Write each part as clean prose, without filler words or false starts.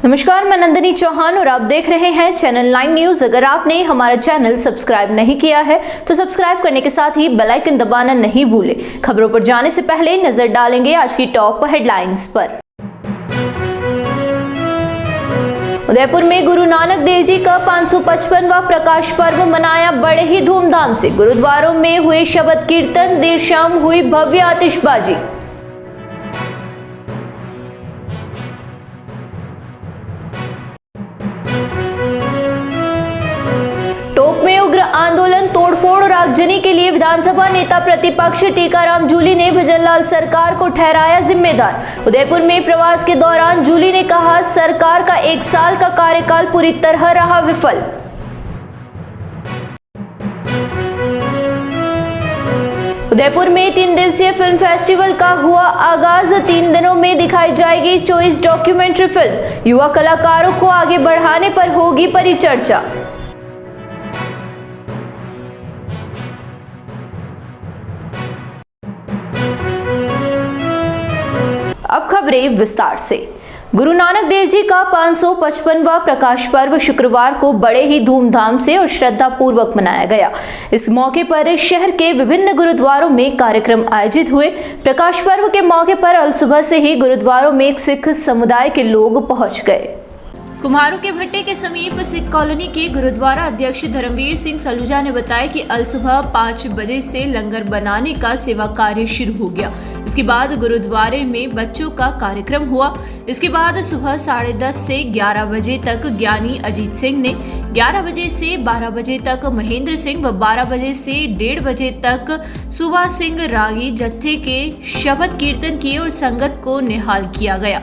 नमस्कार, मैं नंदिनी चौहान और आप देख रहे हैं चैनल 9 न्यूज। अगर आपने हमारा चैनल सब्सक्राइब नहीं किया है तो सब्सक्राइब करने के साथ ही बेल आइकन दबाना नहीं भूलें। खबरों पर जाने से पहले नजर डालेंगे आज की टॉप हेडलाइंस पर। उदयपुर में गुरु नानक देव जी का 555वां प्रकाश पर्व मनाया बड़े ही धूमधाम से। गुरुद्वारों में हुए शबद कीर्तन, देर शाम हुई भव्य आतिशबाजी। टोंक में उग्र आंदोलन, तोड़फोड़ और आगजनी के लिए विधानसभा नेता प्रतिपक्ष टीकाराम जूली ने भजनलाल सरकार को ठहराया जिम्मेदार। उदयपुर में प्रवास के दौरान जूली ने कहा, सरकार का 1 साल का कार्यकाल पूरी तरह रहा विफल। उदयपुर में 3 दिवसीय फिल्म फेस्टिवल का हुआ आगाज। 3 दिनों में दिखाई जाएगी चॉइस डॉक्यूमेंट्री फिल्म। युवा कलाकारों को आगे बढ़ाने पर होगी परिचर्चा। अब खबरें विस्तार से। गुरु नानक देव जी का 555वां प्रकाश पर्व शुक्रवार को बड़े ही धूमधाम से और श्रद्धा पूर्वक मनाया गया। इस मौके पर शहर के विभिन्न गुरुद्वारों में कार्यक्रम आयोजित हुए। प्रकाश पर्व के मौके पर अल सुबह से ही गुरुद्वारों में सिख समुदाय के लोग पहुंच गए। कुम्हारों के भट्टे के समीप सिख कॉलोनी के गुरुद्वारा अध्यक्ष धर्मवीर सिंह सलूजा ने बताया कि अल सुबह 5 बजे से लंगर बनाने का सेवा कार्य शुरू हो गया। इसके बाद गुरुद्वारे में बच्चों का कार्यक्रम हुआ। इसके बाद सुबह 10:30 से 11 बजे तक ज्ञानी अजीत सिंह ने, 11 बजे से 12 बजे तक महेंद्र सिंह व 12 बजे से 1:30 बजे तक सुबह सिंह रागी जत्थे के शबद कीर्तन किए और संगत को निहाल किया गया।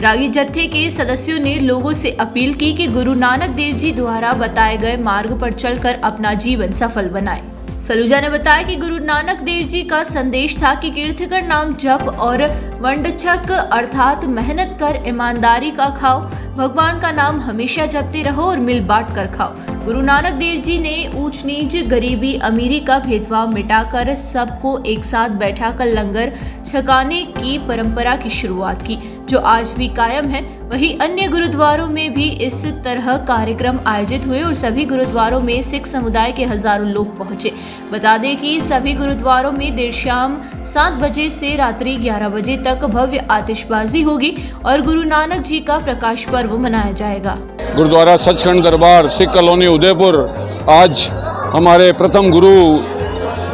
रागी जत्थे के सदस्यों ने लोगों से अपील की कि गुरु नानक देव जी द्वारा बताए गए मार्ग पर चलकर अपना जीवन सफल बनाएं। सलूजा ने बताया कि गुरु नानक देव जी का संदेश था कि कीर्तिकर नाम जप और वंडछक अर्थात मेहनत कर ईमानदारी का खाओ, भगवान का नाम हमेशा जपते रहो और मिल बांट कर खाओ। गुरु नानक देव जी ने ऊंच नीच, गरीबी अमीरी का भेदभाव मिटाकर सबको एक साथ बैठाकर लंगर छकाने की परंपरा की शुरुआत की, जो आज भी कायम है। वहीं अन्य गुरुद्वारों में भी इस तरह कार्यक्रम आयोजित हुए और सभी गुरुद्वारों में सिख समुदाय के हजारों लोग पहुंचे। बता दें कि सभी गुरुद्वारों में देर शाम 7 बजे से रात्रि 11 बजे तक भव्य आतिशबाजी होगी और गुरु नानक जी का प्रकाश पर्व मनाया जाएगा। गुरुद्वारा सचखंड दरबार सिख कॉलोनी उदयपुर आज हमारे प्रथम गुरु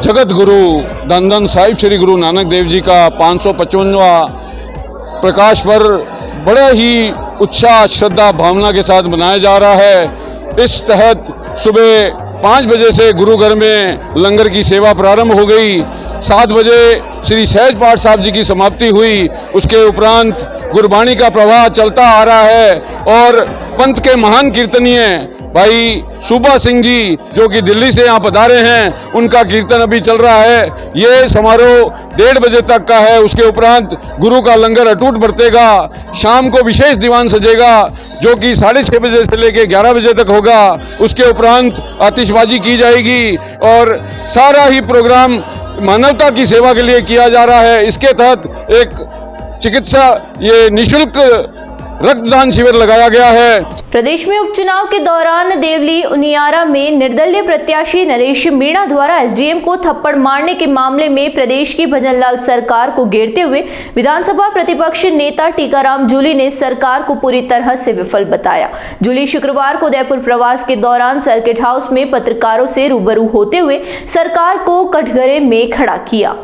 जगत गुरु धन साहिब श्री गुरु नानक देव जी का 555वां प्रकाश पर्व बड़े ही उत्साह, श्रद्धा, भावना के साथ मनाया जा रहा है। इस तहत सुबह 5 बजे से गुरु घर में लंगर की सेवा प्रारंभ हो गई। 7 बजे श्री सहज पाठ साहब जी की समाप्ति हुई। उसके उपरांत गुरबाणी का प्रवाह चलता आ रहा है और पंथ के महान कीर्तनीय भाई सूबा सिंह जी जो कि दिल्ली से यहाँ पधारे हैं, उनका कीर्तन अभी चल रहा है। ये समारोह 1:30 बजे तक का है। उसके उपरांत गुरु का लंगर अटूट बरतेगा। शाम को विशेष दीवान सजेगा जो कि 6:30 बजे से लेकर 11 बजे तक होगा। उसके उपरांत आतिशबाजी की जाएगी और सारा ही प्रोग्राम मानवता की सेवा के लिए किया जा रहा है। इसके तहत एक चिकित्सा ये निःशुल्क रक्तदान शिविर लगाया गया है। प्रदेश में उपचुनाव के दौरान देवली उनियारा में निर्दलीय प्रत्याशी नरेश मीणा द्वारा एसडीएम को थप्पड़ मारने के मामले में प्रदेश की भजनलाल सरकार को घेरते हुए विधानसभा प्रतिपक्ष नेता टीकाराम जूली ने सरकार को पूरी तरह से विफल बताया। जूली शुक्रवार को उदयपुर प्रवास के दौरान सर्किट हाउस में पत्रकारों से रूबरू होते हुए सरकार को कटघरे में खड़ा किया।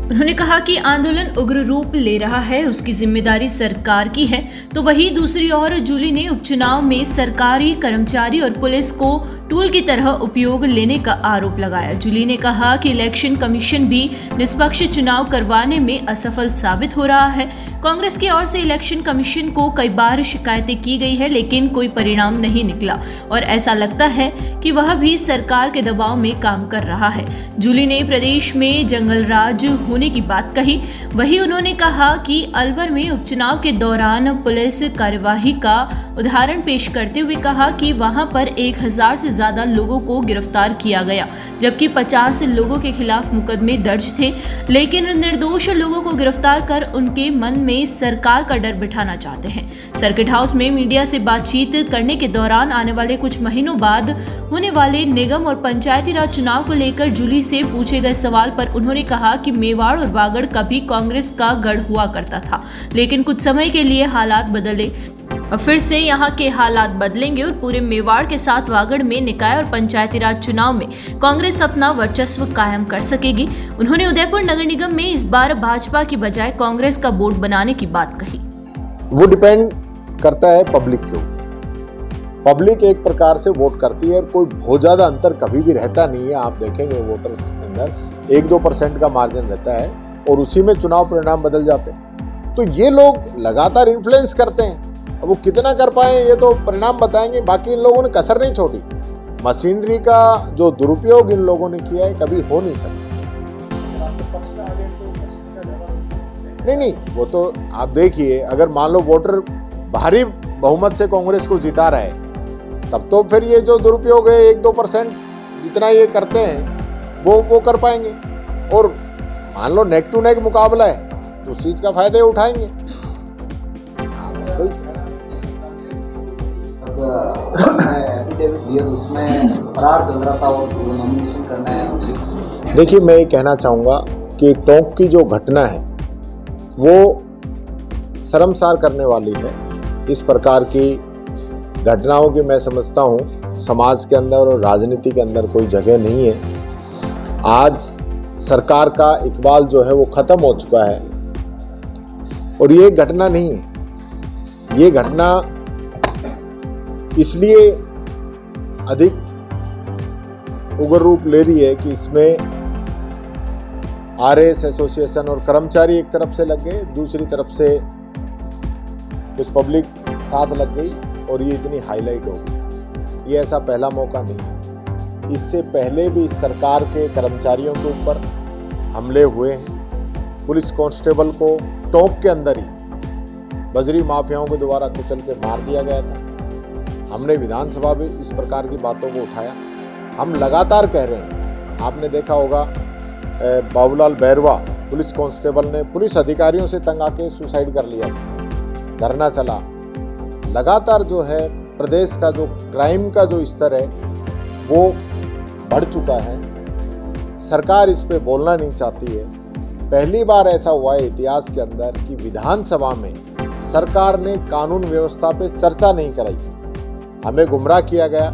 उन्होंने कहा कि आंदोलन उग्र रूप ले रहा है, उसकी जिम्मेदारी सरकार की है। तो वहीं दूसरी ओर जूली ने उपचुनाव में सरकारी कर्मचारी और पुलिस को टूल की तरह उपयोग लेने का आरोप लगाया। जूली ने कहा कि इलेक्शन कमीशन भी निष्पक्ष चुनाव करवाने में असफल साबित हो रहा है। कांग्रेस की ओर से इलेक्शन कमीशन को कई बार शिकायतें की गई है, लेकिन कोई परिणाम नहीं निकला और ऐसा लगता है कि वह भी सरकार के दबाव में काम कर रहा है। जूली ने प्रदेश में जंगल राज होने की बात कही। वहीं उन्होंने कहा कि अलवर में उपचुनाव के दौरान पुलिस कार्यवाही का उदाहरण पेश करते हुए कहा कि वहां पर 1000 से ज्यादा लोगों को गिरफ्तार किया गया, जबकि 50 लोगों के खिलाफ मुकदमे दर्ज थे। लेकिन निर्दोष लोगों को गिरफ्तार कर उनके मन में सरकार का डर बिठाना चाहते हैं। सर्किट हाउस में मीडिया से बातचीत करने के दौरान आने वाले कुछ महीनों बाद होने वाले निगम और पंचायती राज चुनाव को लेकर जूली से पूछे गए सवाल पर उन्होंने कहा कि मेवाड़ और वागड़ कभी कांग्रेस का गढ़ हुआ करता था, लेकिन कुछ समय के लिए हालात बदले और फिर से यहाँ के हालात बदलेंगे और पूरे मेवाड़ के साथ वागड़ में निकाय और पंचायती राज चुनाव में कांग्रेस अपना वर्चस्व कायम कर सकेगी। उन्होंने उदयपुर नगर निगम में इस बार भाजपा की बजाय कांग्रेस का बोर्ड बनाने की बात कही। वो डिपेंड करता है पब्लिक के ऊपर। पब्लिक एक प्रकार से वोट करती है और कोई बहुत ज्यादा अंतर कभी भी रहता नहीं है। आप देखेंगे वोटर्स के अंदर 1-2% का मार्जिन रहता है और उसी में चुनाव परिणाम बदल जाते हैं। तो ये लोग लगातार इन्फ्लुएंस करते हैं। अब वो कितना कर पाए ये तो परिणाम बताएंगे। बाकी इन लोगों ने कसर नहीं छोड़ी। मशीनरी का जो दुरुपयोग इन लोगों ने किया है कभी हो नहीं सकता। नहीं, वो तो आप देखिए, अगर मान लो वोटर भारी बहुमत से कांग्रेस को जिता रहा है तब तो फिर ये जो दुरुपयोग है 1-2% जितना ये करते हैं वो कर पाएंगे। और मान लो नेक टू नेक मुकाबला है तो उस चीज का फायदा उठाएंगे। उसमें फरार चल रहा था और नॉमिनेशन करना है। देखिए, मैं ये कहना चाहूँगा कि टोंक की जो घटना है वो शर्मसार करने वाली है। इस प्रकार की घटनाओं की मैं समझता हूँ समाज के अंदर और राजनीति के अंदर कोई जगह नहीं है। आज सरकार का इकबाल जो है वो खत्म हो चुका है और ये घटना नहीं है। ये घटना इसलिए अधिक उग्र रूप ले रही है कि इसमें आरएस एसोसिएशन और कर्मचारी एक तरफ से लग गए, दूसरी तरफ से कुछ पब्लिक साथ लग गई और ये इतनी हाईलाइट हो गई। ये ऐसा पहला मौका नहीं। इससे पहले भी इस सरकार के कर्मचारियों के ऊपर हमले हुए हैं। पुलिस कांस्टेबल को टोंक के अंदर ही बजरी माफियाओं के द्वारा कुचल के मार दिया गया था। हमने विधानसभा में इस प्रकार की बातों को उठाया। हम लगातार कह रहे हैं, आपने देखा होगा बाबूलाल बैरवा पुलिस कांस्टेबल ने पुलिस अधिकारियों से तंग आके सुसाइड कर लिया, धरना चला। लगातार जो है प्रदेश का जो क्राइम का जो स्तर है वो बढ़ चुका है। सरकार इस पे बोलना नहीं चाहती है। पहली बार ऐसा हुआ है इतिहास के अंदर कि विधानसभा में सरकार ने कानून व्यवस्था पे चर्चा नहीं कराई। हमें गुमराह किया गया।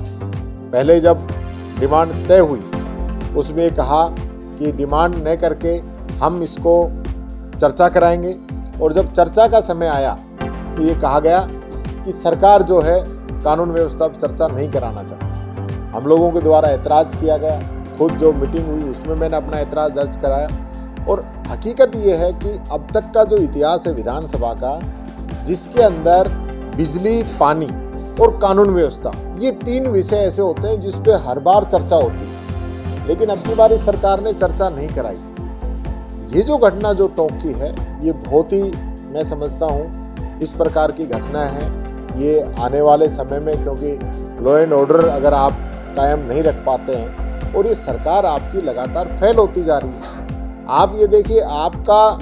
पहले जब डिमांड तय हुई उसमें कहा कि डिमांड न करके हम इसको चर्चा कराएंगे, और जब चर्चा का समय आया तो ये कहा गया कि सरकार जो है कानून व्यवस्था पर चर्चा नहीं कराना चाहती। हम लोगों के द्वारा ऐतराज़ किया गया। खुद जो मीटिंग हुई उसमें मैंने अपना ऐतराज़ दर्ज कराया। और हकीकत ये है कि अब तक का जो इतिहास है विधानसभा का, जिसके अंदर बिजली, पानी और कानून व्यवस्था, ये 3 विषय ऐसे होते हैं जिस पे हर बार चर्चा होती है, लेकिन अब की बार इस सरकार ने चर्चा नहीं कराई। ये जो घटना जो टोंक की है ये बहुत ही, मैं समझता हूँ, इस प्रकार की घटना है। ये आने वाले समय में, क्योंकि लॉ एंड ऑर्डर अगर आप कायम नहीं रख पाते हैं और ये सरकार आपकी लगातार फेल होती जा रही है। आप ये देखिए, आपका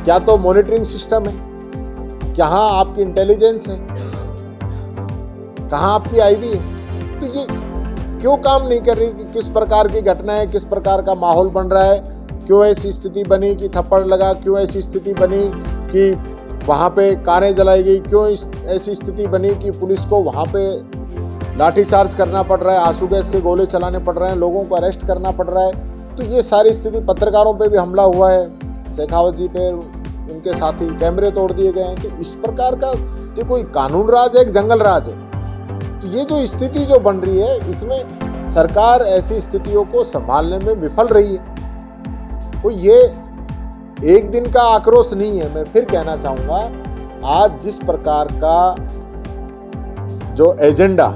क्या तो मॉनिटरिंग सिस्टम है, कहाँ आपकी इंटेलिजेंस है, कहाँ आपकी आईबी है, तो ये क्यों काम नहीं कर रही कि किस प्रकार की घटना है, किस प्रकार का माहौल बन रहा है, क्यों ऐसी स्थिति बनी कि थप्पड़ लगा, क्यों ऐसी स्थिति बनी कि वहाँ पे कारें जलाई गई, क्यों ऐसी स्थिति बनी कि पुलिस को वहाँ पे लाठीचार्ज करना पड़ रहा है, आंसू गैस के गोले चलाने पड़ रहे हैं, लोगों को अरेस्ट करना पड़ रहा है। तो ये सारी स्थिति, पत्रकारों पे भी हमला हुआ है, शेखावत जी पे, उनके साथी, कैमरे तोड़ दिए गए हैं। तो इस प्रकार का ये कोई कानून राज है, एक जंगल राज है। तो ये जो स्थिति जो बन रही है, इसमें सरकार ऐसी स्थितियों को संभालने में विफल रही है। तो ये एक दिन का आक्रोश नहीं है। मैं फिर कहना चाहूँगा, आज जिस प्रकार का जो एजेंडा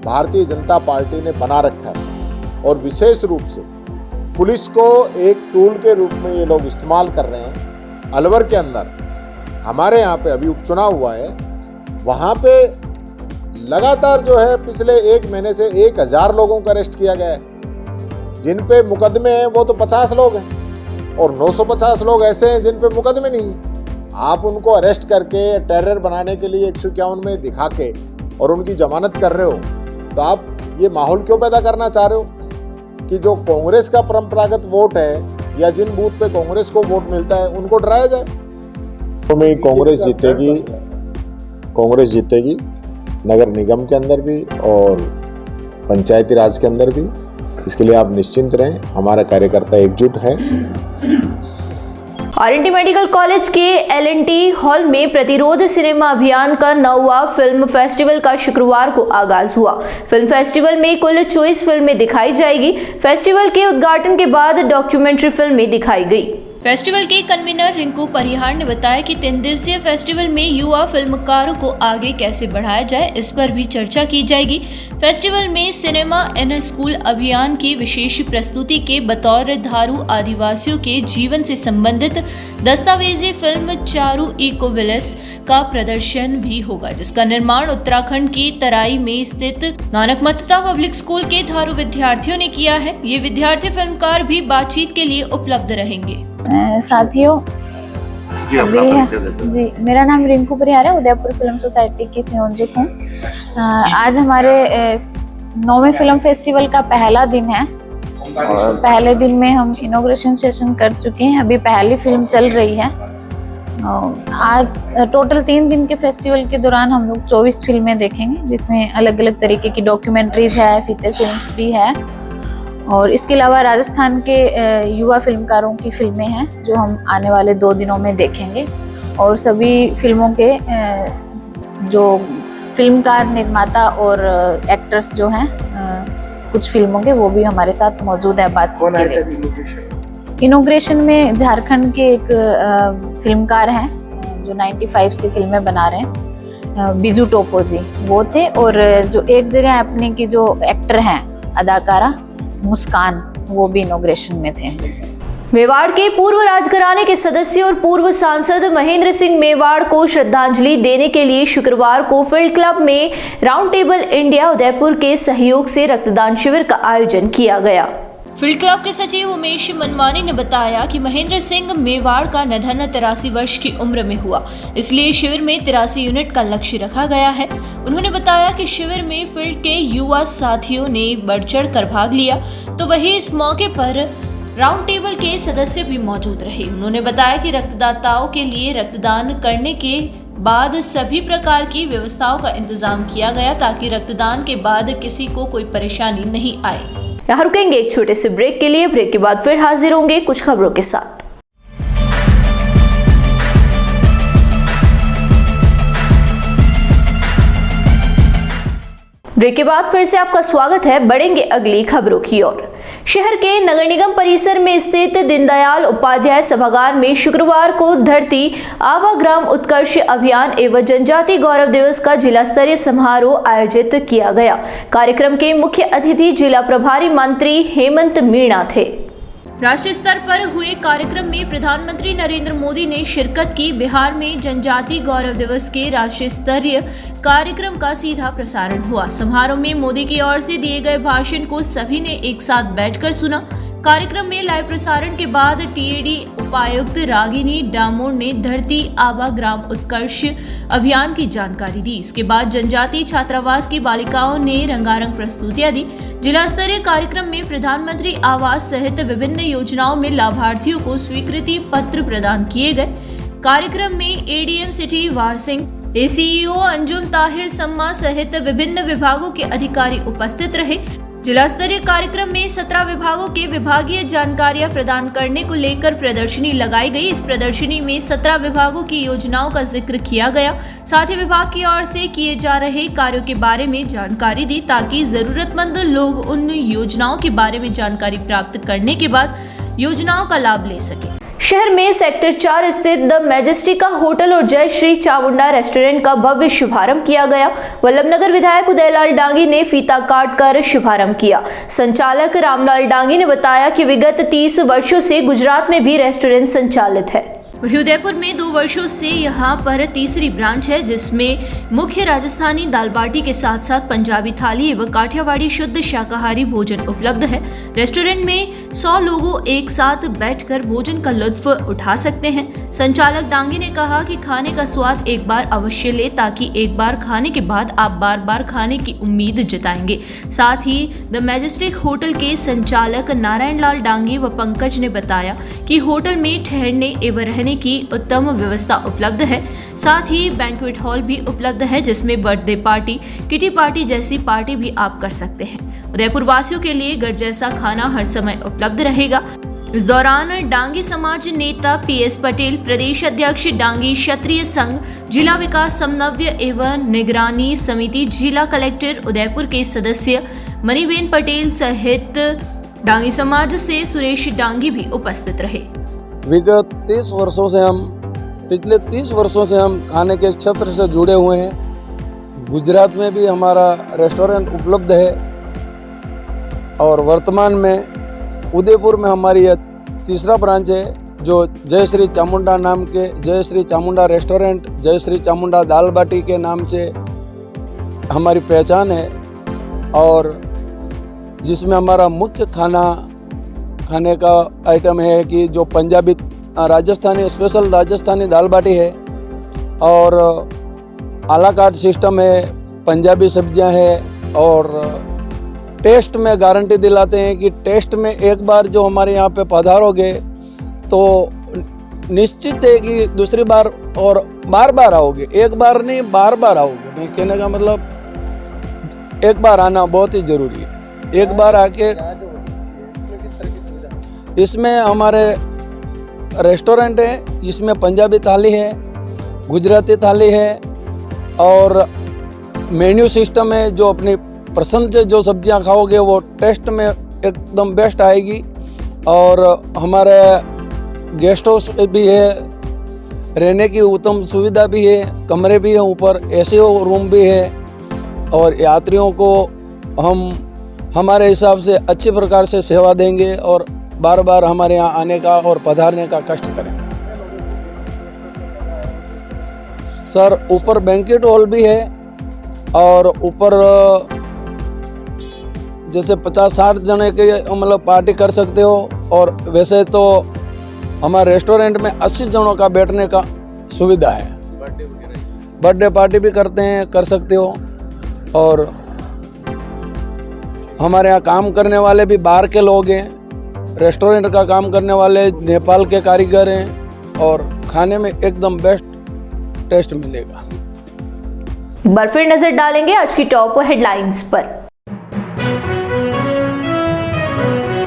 भारतीय जनता पार्टी ने बना रखा है और विशेष रूप से पुलिस को एक टूल के रूप में ये लोग इस्तेमाल कर रहे हैं। अलवर के अंदर हमारे यहाँ पे अभी उपचुनाव हुआ है, वहाँ पे लगातार जो है पिछले 1 महीने से 1000 लोगों को अरेस्ट किया गया है। जिन पे मुकदमे हैं वो तो 50 लोग हैं और 950 लोग ऐसे हैं जिन पे मुकदमे नहीं है। आप उनको अरेस्ट करके टेरर बनाने के लिए 151 में दिखा के और उनकी जमानत कर रहे हो, तो आप ये माहौल क्यों पैदा करना चाह रहे हो कि जो कांग्रेस का परंपरागत वोट है या जिन बूथ पे कांग्रेस को वोट मिलता है उनको डराया जाए। तो में कांग्रेस जीतेगी नगर निगम के अंदर भी और पंचायती राज के अंदर भी। इसके लिए आप निश्चिंत रहें, हमारा कार्यकर्ता एकजुट है। आरएनटी मेडिकल कॉलेज के एलएनटी हॉल में प्रतिरोध सिनेमा अभियान का 9वां फिल्म फेस्टिवल का शुक्रवार को आगाज हुआ। फिल्म फेस्टिवल में कुल 24 फिल्में दिखाई जाएगी। फेस्टिवल के उद्घाटन के बाद डॉक्यूमेंट्री फिल्में दिखाई गई। फेस्टिवल के कन्वीनर रिंकू परिहार ने बताया कि 3 दिवसीय फेस्टिवल में युवा फिल्मकारों को आगे कैसे बढ़ाया जाए, इस पर भी चर्चा की जाएगी। फेस्टिवल में सिनेमा इन स्कूल अभियान की विशेष प्रस्तुति के बतौर धारू आदिवासियों के जीवन से संबंधित दस्तावेजी फिल्म चारू इको विलेज का प्रदर्शन भी होगा, जिसका निर्माण उत्तराखंड की तराई में स्थित नानकमत्ता पब्लिक स्कूल के धारू विद्यार्थियों ने किया है। ये विद्यार्थी फिल्मकार भी बातचीत के लिए उपलब्ध रहेंगे। साथियों, जी मेरा नाम रिंकू परिहार है, उदयपुर फिल्म सोसाइटी की संयोजक हूँ। आज हमारे 9वें फिल्म फेस्टिवल का पहला दिन है और पहले दिन में हम इनॉग्रेशन सेशन कर चुके हैं। अभी पहली फिल्म चल रही है। आज टोटल 3 दिन के फेस्टिवल के दौरान हम लोग 24 फिल्में देखेंगे, जिसमें अलग अलग तरीके की डॉक्यूमेंट्रीज है, फीचर फिल्म्स भी है और इसके अलावा राजस्थान के युवा फिल्मकारों की फिल्में हैं जो हम आने वाले 2 दिनों में देखेंगे। और सभी फिल्मों के जो फिल्मकार, निर्माता और एक्टर्स जो हैं कुछ फिल्मों के, वो भी हमारे साथ मौजूद है बातचीत के लिए। इनॉग्रेशन में झारखंड के एक फिल्मकार हैं जो 95 से फिल्में बना रहे हैं, बिजू टोपो जी वो थे। और जो एक जगह अपने की जो एक्टर हैं, अदाकारा मुस्कान, वो भी इनॉग्रेशन में थे। मेवाड़ के पूर्व राजघराने के सदस्य और पूर्व सांसद महेंद्र सिंह मेवाड़ को श्रद्धांजलि देने के लिए शुक्रवार को फील्ड क्लब में राउंड टेबल इंडिया उदयपुर के सहयोग से रक्तदान शिविर का आयोजन किया गया। फील्ड क्लब के सचिव उमेश मनमानी ने बताया कि महेंद्र सिंह मेवाड़ का निधन 83 वर्ष की उम्र में हुआ, इसलिए शिविर में 83 यूनिट का लक्ष्य रखा गया है। उन्होंने बताया कि शिविर में फील्ड के युवा साथियों ने बढ़ चढ़ कर भाग लिया, तो वहीं इस मौके पर राउंड टेबल के सदस्य भी मौजूद रहे। उन्होंने बताया कि रक्तदाताओं के लिए रक्तदान करने के बाद सभी प्रकार की व्यवस्थाओं का इंतजाम किया गया ताकि रक्तदान के बाद किसी को कोई परेशानी नहीं आए। यहाँ रुकेंगे एक छोटे से ब्रेक के लिए। ब्रेक के बाद फिर हाजिर होंगे कुछ खबरों के साथ। ब्रेक के बाद फिर से आपका स्वागत है। बढ़ेंगे अगली खबरों की ओर। शहर के नगर निगम परिसर में स्थित दीनदयाल उपाध्याय सभागार में शुक्रवार को धरती आबा ग्राम उत्कर्ष अभियान एवं जनजाति गौरव दिवस का जिला स्तरीय समारोह आयोजित किया गया। कार्यक्रम के मुख्य अतिथि जिला प्रभारी मंत्री हेमंत मीणा थे। राष्ट्रीय स्तर पर हुए कार्यक्रम में प्रधानमंत्री नरेंद्र मोदी ने शिरकत की। बिहार में जनजाति गौरव दिवस के राष्ट्रीय स्तरीय कार्यक्रम का सीधा प्रसारण हुआ। समारोह में मोदी की ओर से दिए गए भाषण को सभी ने एक साथ बैठकर सुना। कार्यक्रम में लाइव प्रसारण के बाद टीएडी उपायुक्त रागिनी डामोर ने धरती आबा ग्राम उत्कर्ष अभियान की जानकारी दी। इसके बाद जनजातीय छात्रावास की बालिकाओं ने रंगारंग प्रस्तुतियां दी। जिला स्तरीय कार्यक्रम में प्रधानमंत्री आवास सहित विभिन्न योजनाओं में लाभार्थियों को स्वीकृति पत्र प्रदान किए गए। कार्यक्रम में एडीएम सिटी वारसिंह, एसीईओ अंजुम ताहिर सम्मा सहित विभिन्न विभागों के अधिकारी उपस्थित रहे। जिला स्तरीय कार्यक्रम में 17 विभागों के विभागीय जानकारियां प्रदान करने को लेकर प्रदर्शनी लगाई गई। इस प्रदर्शनी में 17 विभागों की योजनाओं का जिक्र किया गया। साथ ही विभाग की ओर से किए जा रहे कार्यों के बारे में जानकारी दी ताकि जरूरतमंद लोग उन योजनाओं के बारे में जानकारी प्राप्त करने के बाद योजनाओं का लाभ ले सके। शहर में सेक्टर 4 स्थित द मैजेस्टिका होटल और जय श्री चामुंडा रेस्टोरेंट का भव्य शुभारंभ किया गया। वल्लभनगर विधायक उदयलाल डांगी ने फीता काट कर शुभारंभ किया। संचालक रामलाल डांगी ने बताया कि विगत 30 वर्षों से गुजरात में भी रेस्टोरेंट संचालित है। वहीं उदयपुर में 2 वर्षों से यहां पर तीसरी ब्रांच है, जिसमें मुख्य राजस्थानी दाल बाटी के साथ साथ पंजाबी थाली एवं काठियावाड़ी शुद्ध शाकाहारी भोजन उपलब्ध है। रेस्टोरेंट में 100 लोगों एक साथ बैठकर भोजन का लुत्फ उठा सकते हैं। संचालक डांगी ने कहा कि खाने का स्वाद एक बार अवश्य ले, ताकि एक बार खाने के बाद आप बार बार खाने की उम्मीद जताएंगे। साथ ही द मैजेस्टिक होटल के संचालक नारायण लाल डांगी व पंकज ने बताया कि होटल में ठहरने एवं रहने की उत्तम व्यवस्था उपलब्ध है। साथ ही बैंक्वेट हॉल भी उपलब्ध है, जिसमें बर्थडे पार्टी, किटी पार्टी जैसी पार्टी भी आप कर सकते हैं। उदयपुर वासियों के लिए घर जैसा खाना हर समय उपलब्ध रहेगा। इस दौरान डांगी समाज नेता PS पटेल, प्रदेश अध्यक्ष डांगी क्षत्रिय संघ, जिला विकास समन्वय एवं निगरानी समिति, जिला कलेक्टर उदयपुर के सदस्य मनीबेन पटेल सहित डांगी समाज से सुरेश डांगी भी उपस्थित रहे। विगत 30 वर्षों से पिछले 30 वर्षों से हम खाने के क्षेत्र से जुड़े हुए हैं। गुजरात में भी हमारा रेस्टोरेंट उपलब्ध है और वर्तमान में उदयपुर में हमारी यह तीसरा ब्रांच है, जो जय श्री चामुंडा नाम के जय श्री चामुंडा रेस्टोरेंट, जय श्री चामुंडा दाल बाटी के नाम से हमारी पहचान है, और जिसमें हमारा मुख्य खाने का आइटम है कि जो पंजाबी राजस्थानी स्पेशल राजस्थानी दाल बाटी है, और आला कार्ट सिस्टम है, पंजाबी सब्जियां हैं, और टेस्ट में गारंटी दिलाते हैं कि टेस्ट में एक बार जो हमारे यहाँ पे पधारोगे तो निश्चित है कि दूसरी बार और बार बार आओगे। एक बार नहीं, बार बार आओगे। मैं कहने का मतलब एक बार आना बहुत ही ज़रूरी है। एक बार आके इसमें हमारे रेस्टोरेंट है, इसमें पंजाबी थाली है, गुजराती थाली है, और मेन्यू सिस्टम है। जो अपनी पसंद से जो सब्जियां खाओगे वो टेस्ट में एकदम बेस्ट आएगी। और हमारे गेस्ट हाउस भी है, रहने की उत्तम सुविधा भी है, कमरे भी हैं, ऊपर AC रूम भी है, और यात्रियों को हम हमारे हिसाब से अच्छी प्रकार से सेवा देंगे और बार बार हमारे यहाँ आने का और पधारने का कष्ट करें। सर, ऊपर बैंक्वेट हॉल भी है, और ऊपर जैसे 50-60 जने के मतलब पार्टी कर सकते हो, और वैसे तो हमारे रेस्टोरेंट में 80 जनों का बैठने का सुविधा है। बर्थडे पार्टी भी करते हैं, कर सकते हो। और हमारे यहाँ काम करने वाले भी बाहर के लोग हैं, रेस्टोरेंट का काम करने वाले नेपाल के कारीगर हैं, और खाने में एकदम बेस्ट टेस्ट मिलेगा। एक बार फिर नजर डालेंगे आज की टॉप हेडलाइंस पर।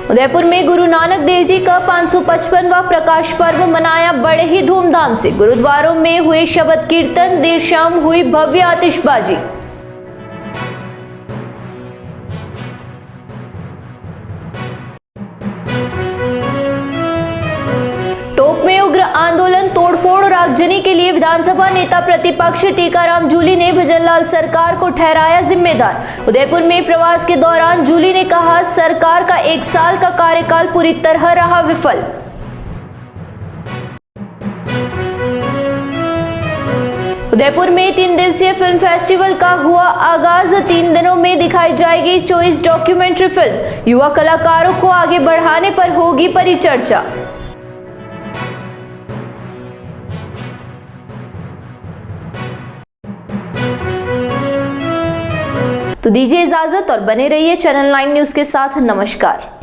उदयपुर में गुरु नानक देव जी का 555वां प्रकाश पर्व मनाया बड़े ही धूमधाम से। गुरुद्वारों में हुए शबद कीर्तन, देर शाम हुई भव्य आतिशबाजी। टोंक में उग्र आंदोलन, तोड़फोड़ और आगजनी के लिए विधानसभा नेता प्रतिपक्ष टीकाराम जूली ने भजनलाल सरकार को ठहराया जिम्मेदार। उदयपुर में प्रवास के दौरान जूली ने कहा, सरकार का 1 साल का कार्यकाल पूरी तरह रहा विफल। उदयपुर में 3 दिवसीय फिल्म फेस्टिवल का हुआ आगाज। 3 दिनों में दिखाई जाएगी चॉइस डॉक्यूमेंट्री फिल्म। युवा कलाकारों को आगे बढ़ाने पर होगी परिचर्चा। तो दीजिए इजाजत और बने रहिए चैनल 9 न्यूज के साथ। नमस्कार।